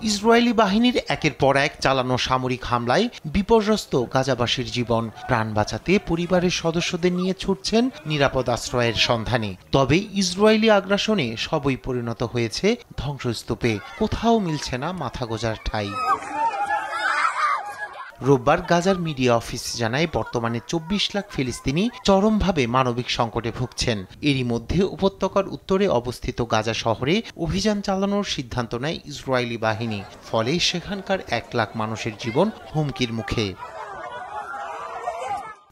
Israeli বাহিনীর একের পর এক চালানো সামরিক হামলায় বিপর্যস্ত গাজাবাসীর জীবন। প্রাণ বাঁচাতে পরিবারের সদস্যদের নিয়ে ছুটছেন নিরাপদ আশ্রয়ের সন্ধানে। তবে ইসরায়েলি আগ্রাসনে সবই পরিণত হয়েছে ধ্বংসস্তূপে। কোথাও মিলছে না মাথা গোঁজার ঠাঁই। রোববার গাজার মিডিয়া অফিস জানায়, বর্তমানে ২৪ লাখ ফিলিস্তিনি চরমভাবে মানবিক সংকটে ভুগছেন। এরই মধ্যে উপত্যকার উত্তরে অবস্থিত গাজা শহরে অভিযান চালানোর সিদ্ধান্ত নেয় ইসরায়েলি বাহিনী। ফলে সেখানকার ১ লাখ মানুষের জীবন হুমকির মুখে।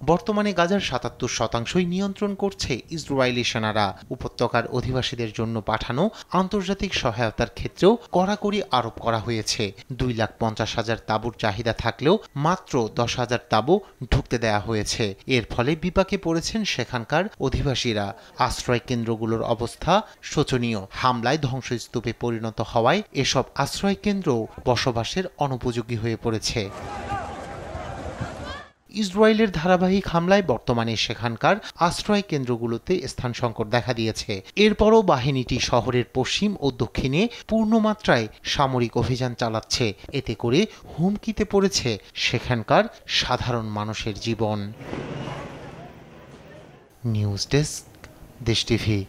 বর্তমানে গাজার ৭৭% নিয়ন্ত্রণ করছে ইসরায়েলি সেনারা। উপত্যকার অধিবাসীদের জন্য পাঠানো আন্তর্জাতিক সহায়তার ক্ষেত্রেও কড়াকড়ি আরোপ করা হয়েছে। ২,৫০,০০০ তাঁবুর চাহিদা থাকলেও মাত্র ১০,০০০ তাঁবু ঢুকতে দেয়া হয়েছে। এর ফলে বিপাকে পড়েছেন সেখানকার অধিবাসীরা। আশ্রয় কেন্দ্রগুলোর অবস্থা শোচনীয়। হামলায় ধ্বংসস্তূপে পরিণত হওয়ায় এসব আশ্রয় কেন্দ্রও বসবাসের অনুপযোগী হয়ে পড়েছে। ইসরায়েলের ধারাবাহিক হামলায় বর্তমানে সেখানকার আশ্রয় কেন্দ্রগুলোতে স্থান সংকট দেখা দিয়েছে। এরপরও বাহিনীটি শহরের পশ্চিম ও দক্ষিণে পূর্ণমাত্রায় সামরিক অভিযান চালাচ্ছে। এতে করে হুমকিতে পড়েছে সেখানকার সাধারণ মানুষের জীবন। নিউজ ডেস্ক, দেশ টিভি।